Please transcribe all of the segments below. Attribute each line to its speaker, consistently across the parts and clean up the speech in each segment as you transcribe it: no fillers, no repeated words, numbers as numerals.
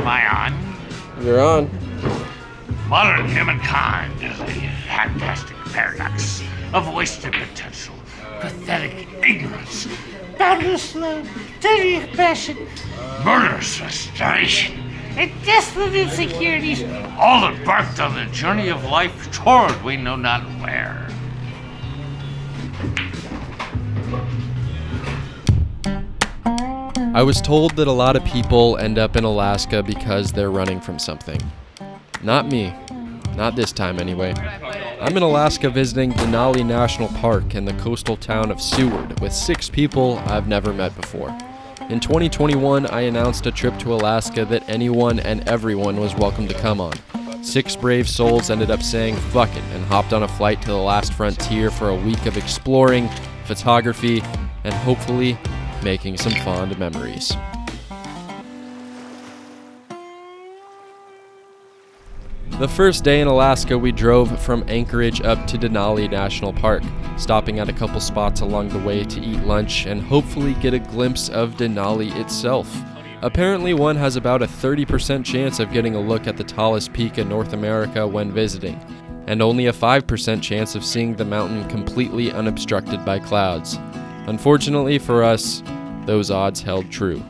Speaker 1: I on?
Speaker 2: You're on.
Speaker 1: Modern humankind is a fantastic paradox of wasted potential, pathetic ignorance, boundless love, dirty passion, murderous frustration, and desolate insecurities, all embarked on the journey of life toward we know not where.
Speaker 2: I was told that a lot of people end up in Alaska because they're running from something. Not me. Not this time, anyway. I'm in Alaska visiting Denali National Park in the coastal town of Seward with 6 people I've never met before. In 2021, I announced a trip to Alaska that anyone and everyone was welcome to come on. 6 brave souls ended up saying fuck it and hopped on a flight to the last frontier for a week of exploring, photography, and hopefully making some fond memories. The first day in Alaska, we drove from Anchorage up to Denali National Park, stopping at a couple spots along the way to eat lunch and hopefully get a glimpse of Denali itself. Apparently, one has about a 30% chance of getting a look at the tallest peak in North America when visiting, and only a 5% chance of seeing the mountain completely unobstructed by clouds. Unfortunately for us, those odds held true.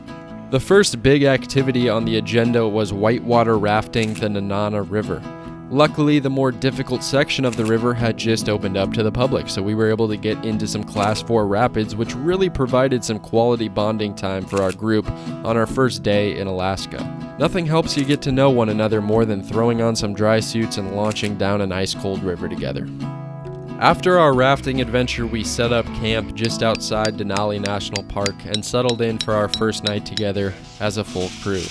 Speaker 2: The first big activity on the agenda was whitewater rafting the Nenana River. Luckily, the more difficult section of the river had just opened up to the public, so we were able to get into some Class 4 rapids, which really provided some quality bonding time for our group on our first day in Alaska. Nothing helps you get to know one another more than throwing on some dry suits and launching down an ice-cold river together. After our rafting adventure, we set up camp just outside Denali National Park and settled in for our first night together as a full crew.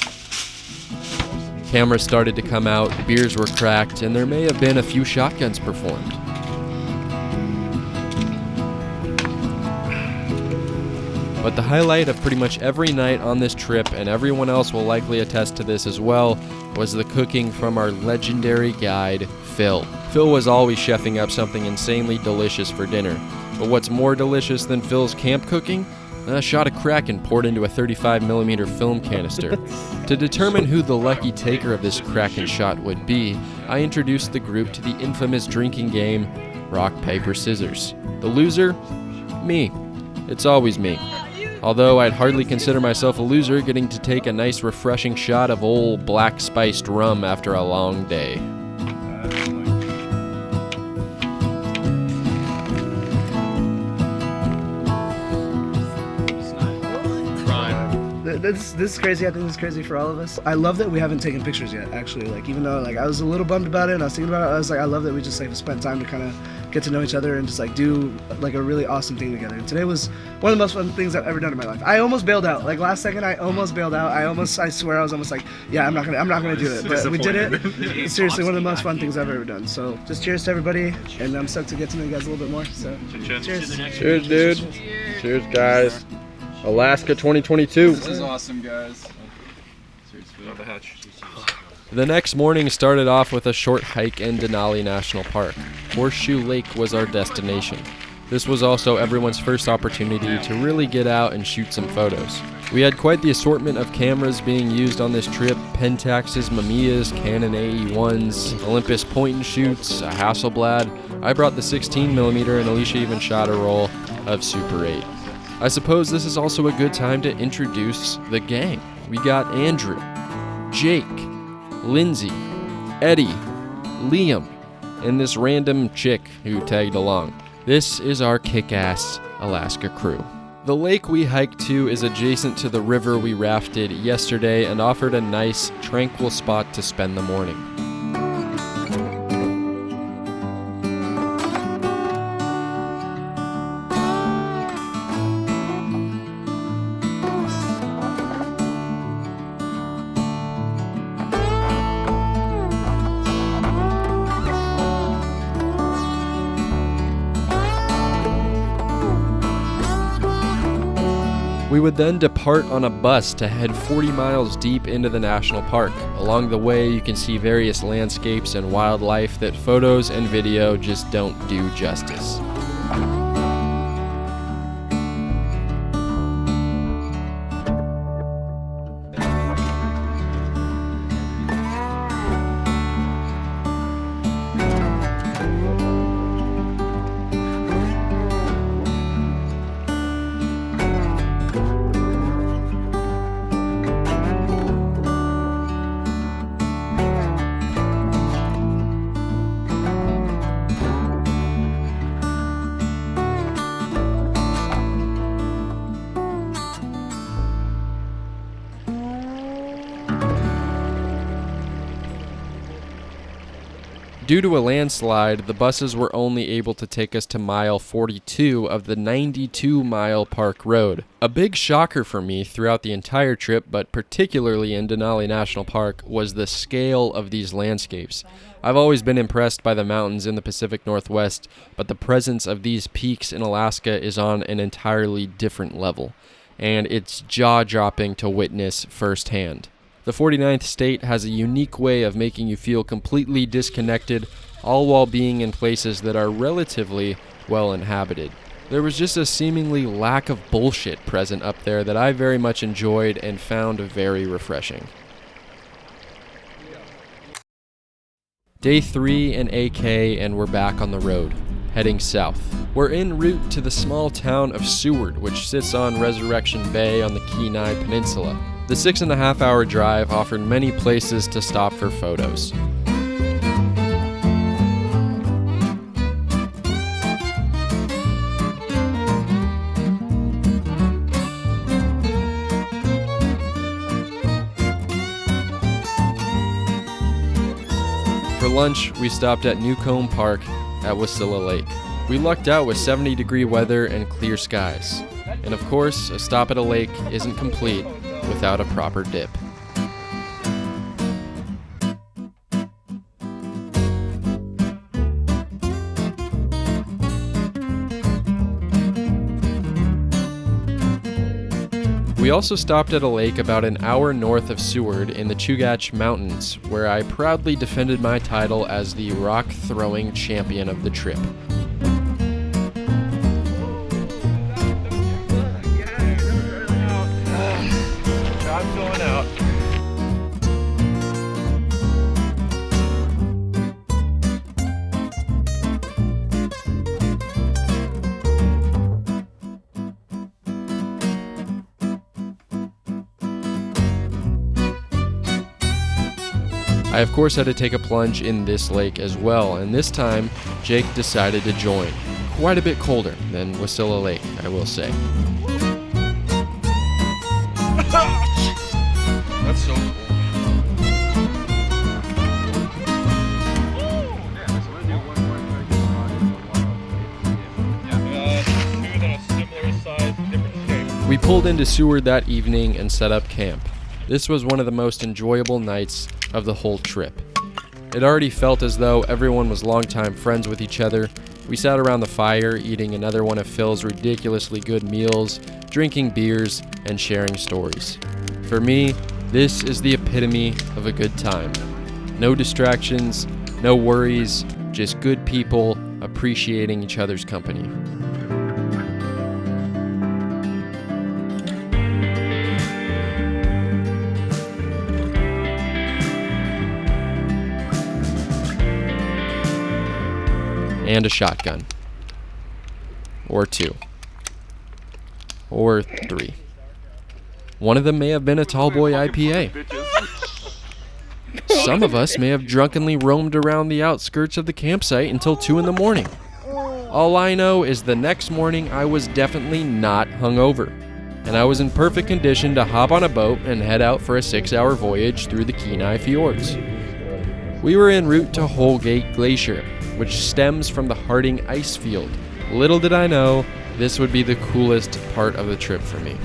Speaker 2: Cameras started to come out, beers were cracked, and there may have been a few shotguns performed. But the highlight of pretty much every night on this trip, and everyone else will likely attest to this as well, was the cooking from our legendary guide, Phil. Phil was always chefing up something insanely delicious for dinner. But what's more delicious than Phil's camp cooking? A shot of Kraken poured into a 35mm film canister. To determine who the lucky taker of this Kraken shot would be, I introduced the group to the infamous drinking game, Rock, Paper, Scissors. The loser? Me. It's always me. Although I'd hardly consider myself a loser getting to take a nice refreshing shot of old black spiced rum after a long day.
Speaker 3: This is crazy. I think this is crazy for all of us. I love that we haven't taken pictures yet, actually. Like, even though I was a little bummed about it and I was thinking about it, I was like, I love that we just spent time to kind of get to know each other and just do a really awesome thing together. And today was one of the most fun things I've ever done in my life. I almost bailed out. Last second, I almost bailed out. I swear I was almost yeah, I'm not gonna do it. But we did it. Seriously, one of the most fun things I've ever done. So just cheers to everybody, and I'm stoked to get to know you guys a little bit more. So cheers.
Speaker 2: Cheers, dude. Cheers, guys. Alaska 2022.
Speaker 4: This is awesome, guys. Love the hatch.
Speaker 2: The next morning started off with a short hike in Denali National Park. Horseshoe Lake was our destination. This was also everyone's first opportunity to really get out and shoot some photos. We had quite the assortment of cameras being used on this trip: Pentaxes, Mamiyas, Canon AE1s, Olympus point-and-shoots, a Hasselblad. I brought the 16mm and Alicia even shot a roll of Super 8. I suppose this is also a good time to introduce the gang. We got Andrew, Jake, Lindsay, Eddie, Liam, and this random chick who tagged along. This is our kick-ass Alaska crew. The lake we hiked to is adjacent to the river we rafted yesterday and offered a nice, tranquil spot to spend the morning. We would then depart on a bus to head 40 miles deep into the national park. Along the way, you can see various landscapes and wildlife that photos and video just don't do justice. due to a landslide, the buses were only able to take us to mile 42 of the 92-mile park road. A big shocker for me throughout the entire trip, but particularly in Denali National Park, was the scale of these landscapes. I've always been impressed by the mountains in the Pacific Northwest, but the presence of these peaks in Alaska is on an entirely different level, and it's jaw-dropping to witness firsthand. The 49th state has a unique way of making you feel completely disconnected, all while being in places that are relatively well inhabited. There was just a seemingly lack of bullshit present up there that I very much enjoyed and found very refreshing. Day 3 in AK and we're back on the road, heading south. We're en route to the small town of Seward, which sits on Resurrection Bay on the Kenai Peninsula. The 6.5-hour drive offered many places to stop for photos. For lunch, we stopped at Newcomb Park at Wasilla Lake. We lucked out with 70-degree weather and clear skies. And of course, a stop at a lake isn't complete without a proper dip. We also stopped at a lake about an hour north of Seward in the Chugach Mountains, where I proudly defended my title as the rock-throwing champion of the trip. I of course had to take a plunge in this lake as well, and this time Jake decided to join. Quite a bit colder than Wasilla Lake, I will say.
Speaker 4: That's so cool.
Speaker 2: We pulled into Seward that evening and set up camp. This was one of the most enjoyable nights of the whole trip. It already felt as though everyone was longtime friends with each other. We sat around the fire, eating another one of Phil's ridiculously good meals, drinking beers, and sharing stories. For me, this is the epitome of a good time. No distractions, no worries, just good people appreciating each other's company. And a shotgun. Or 2. Or 3. One of them may have been a Tallboy IPA. Some of us may have drunkenly roamed around the outskirts of the campsite until 2 in the morning. All I know is the next morning I was definitely not hungover, and I was in perfect condition to hop on a boat and head out for a 6-hour voyage through the Kenai Fjords. We were en route to Holgate Glacier, which stems from the Harding ice field. Little did I know, this would be the coolest part of the trip for me.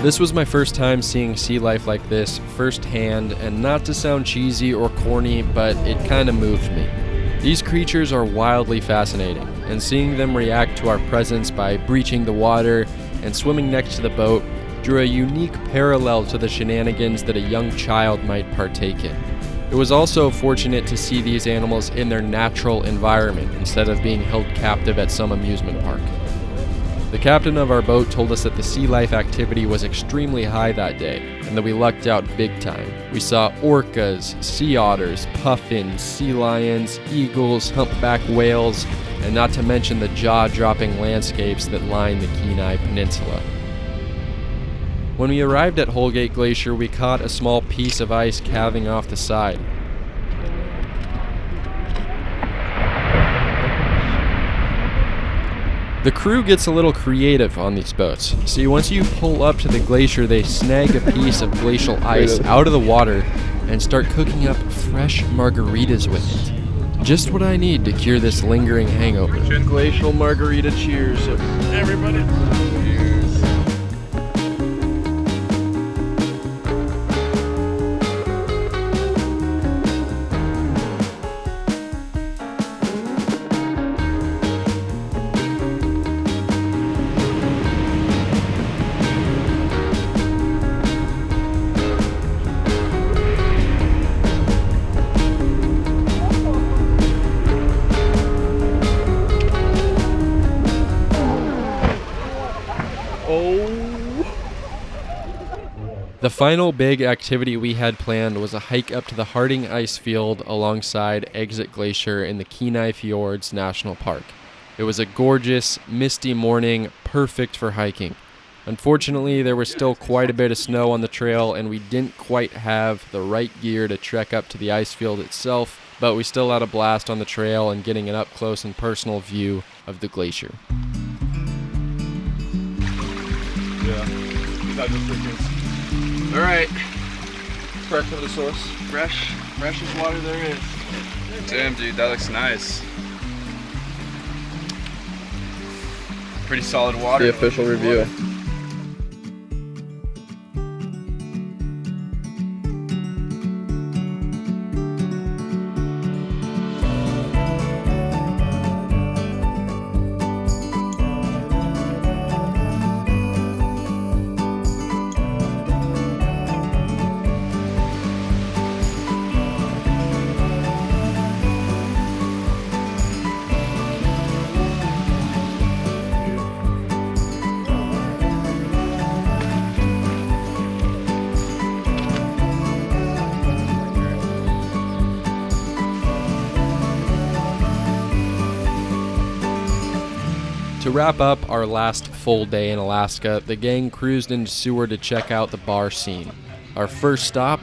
Speaker 2: This was my first time seeing sea life like this firsthand, and not to sound cheesy or corny, but it kind of moved me. These creatures are wildly fascinating, and seeing them react to our presence by breaching the water and swimming next to the boat drew a unique parallel to the shenanigans that a young child might partake in. It was also fortunate to see these animals in their natural environment instead of being held captive at some amusement park. The The captain of our boat told us that the sea life activity was extremely high that day, and that we lucked out big time. We saw orcas, sea otters, puffins, sea lions, eagles, humpback whales, and not to mention the jaw-dropping landscapes that line the Kenai Peninsula. When we arrived at Holgate Glacier, we caught a small piece of ice calving off the side. The crew gets a little creative on these boats. See, once you pull up to the glacier, they snag a piece of glacial ice out of the water and start cooking up fresh margaritas with it. Just what I need to cure this lingering hangover.
Speaker 4: Glacial margarita cheers, everybody.
Speaker 2: The final big activity we had planned was a hike up to the Harding ice field alongside Exit Glacier in the Kenai Fjords National Park. It was a gorgeous, misty morning, perfect for hiking. Unfortunately, there was still quite a bit of snow on the trail, and we didn't quite have the right gear to trek up to the ice field itself, but we still had a blast on the trail and getting an up-close and personal view of the glacier.
Speaker 4: All right. Fresh from the source. Freshest water there is. Damn, dude, that looks nice. Pretty solid water.
Speaker 5: The official review.
Speaker 2: To wrap up our last full day in Alaska, the gang cruised into Seward to check out the bar scene. Our first stop,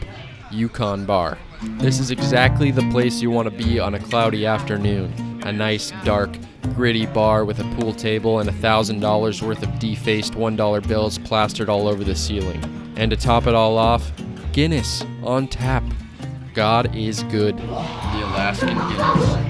Speaker 2: Yukon Bar. This is exactly the place you want to be on a cloudy afternoon. A nice, dark, gritty bar with a pool table and $1,000 worth of defaced $1 bills plastered all over the ceiling. And to top it all off, Guinness on tap. God is good.
Speaker 5: The Alaskan Guinness.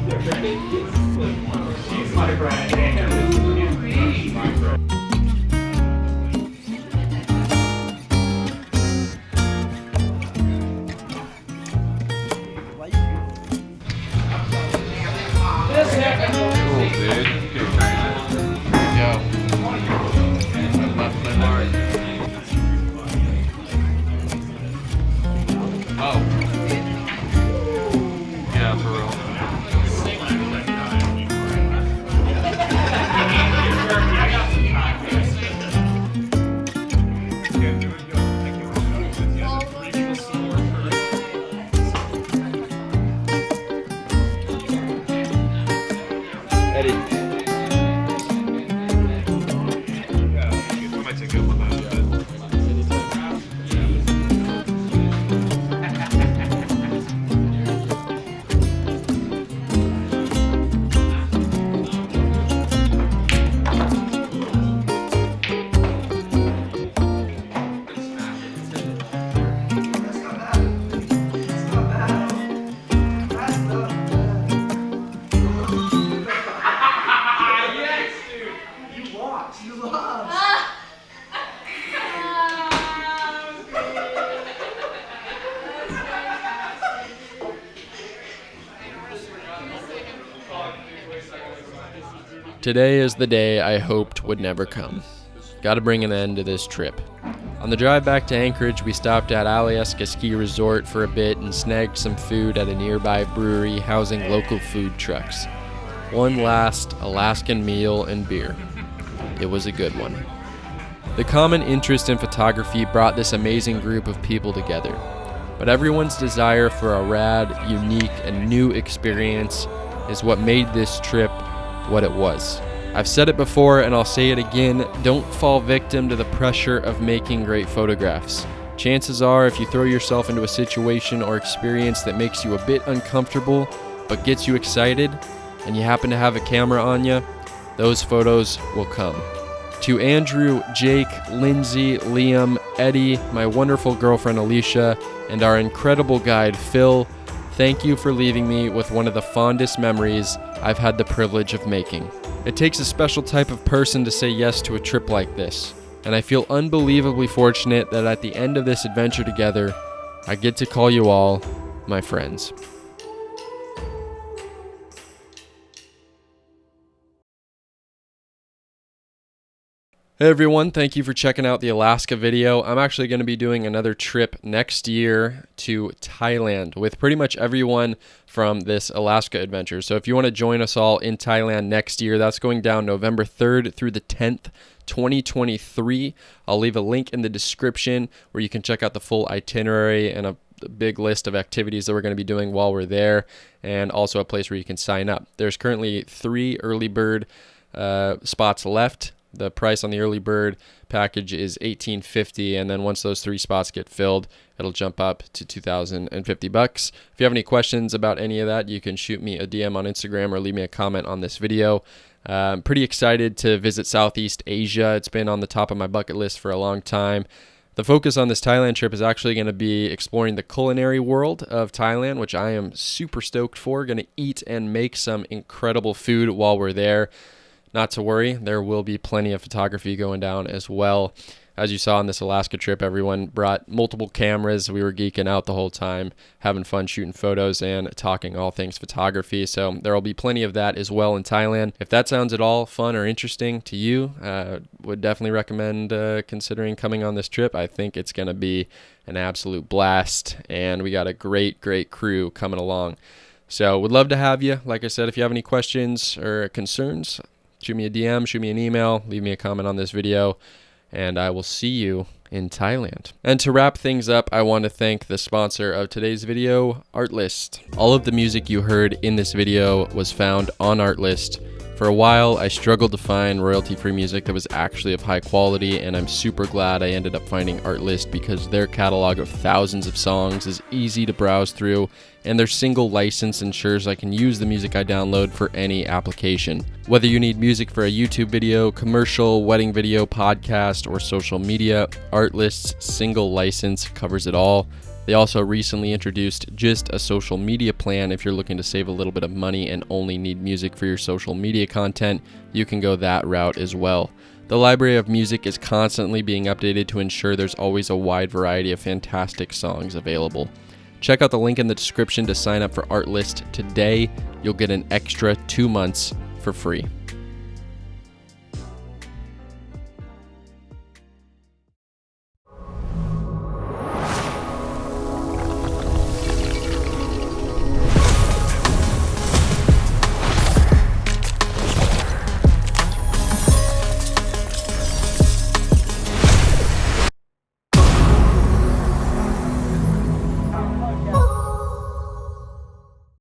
Speaker 2: Today is the day I hoped would never come. Gotta bring an end to this trip. On the drive back to Anchorage, we stopped at Alieres Ski Resort for a bit and snagged some food at a nearby brewery housing local food trucks. One last Alaskan meal and beer. it was a good one. The common interest in photography brought this amazing group of people together, but everyone's desire for a rad, unique, and new experience is what made this trip what it was. I've said it before and I'll say it again, don't fall victim to the pressure of making great photographs. Chances are, if you throw yourself into a situation or experience that makes you a bit uncomfortable but gets you excited, and you happen to have a camera on you, those photos will come. To Andrew, Jake, Lindsay, Liam, Eddie, my wonderful girlfriend Alicia, and our incredible guide Phil, thank you for leaving me with one of the fondest memories I've had the privilege of making. It takes a special type of person to say yes to a trip like this, and I feel unbelievably fortunate that at the end of this adventure together, I get to call you all my friends. Hey everyone, thank you for checking out the Alaska video. I'm actually going to be doing another trip next year to Thailand with pretty much everyone from this Alaska adventure. So if you want to join us all in Thailand next year, that's going down November 3rd through the 10th, 2023. I'll leave a link in the description where you can check out the full itinerary and a big list of activities that we're going to be doing while we're there, and also a place where you can sign up. There's currently 3 early bird spots left. The price on the early bird package is $1,850, and then once those 3 spots get filled, it'll jump up to $2,050. If you have any questions about any of that, you can shoot me a DM on Instagram or leave me a comment on this video. I'm pretty excited to visit Southeast Asia. It's been on the top of my bucket list for a long time. The focus on this Thailand trip is actually going to be exploring the culinary world of Thailand, which I am super stoked for. Going to eat and make some incredible food while we're there. Not to worry, there will be plenty of photography going down as well. As you saw on this Alaska trip, everyone brought multiple cameras. We were geeking out the whole time, having fun shooting photos and talking all things photography. So there will be plenty of that as well in Thailand. If that sounds at all fun or interesting to you, would definitely recommend considering coming on this trip. I think it's going to be an absolute blast, and we got a great crew coming along. So would love to have you. Like I said, if you have any questions or concerns, shoot me a DM, shoot me an email, leave me a comment on this video, and I will see you in Thailand. And to wrap things up, I want to thank the sponsor of today's video, Artlist. All of the music you heard in this video was found on Artlist. For a while, I struggled to find royalty-free music that was actually of high quality, and I'm super glad I ended up finding Artlist because their catalog of thousands of songs is easy to browse through, and their single license ensures I can use the music I download for any application. Whether you need music for a YouTube video, commercial, wedding video, podcast, or social media, Artlist's single license covers it all. They also recently introduced just a social media plan. If you're looking to save a little bit of money and only need music for your social media content, you can go that route as well. The library of music is constantly being updated to ensure there's always a wide variety of fantastic songs available. Check out the link in the description to sign up for Artlist today. You'll get an extra 2 months for free.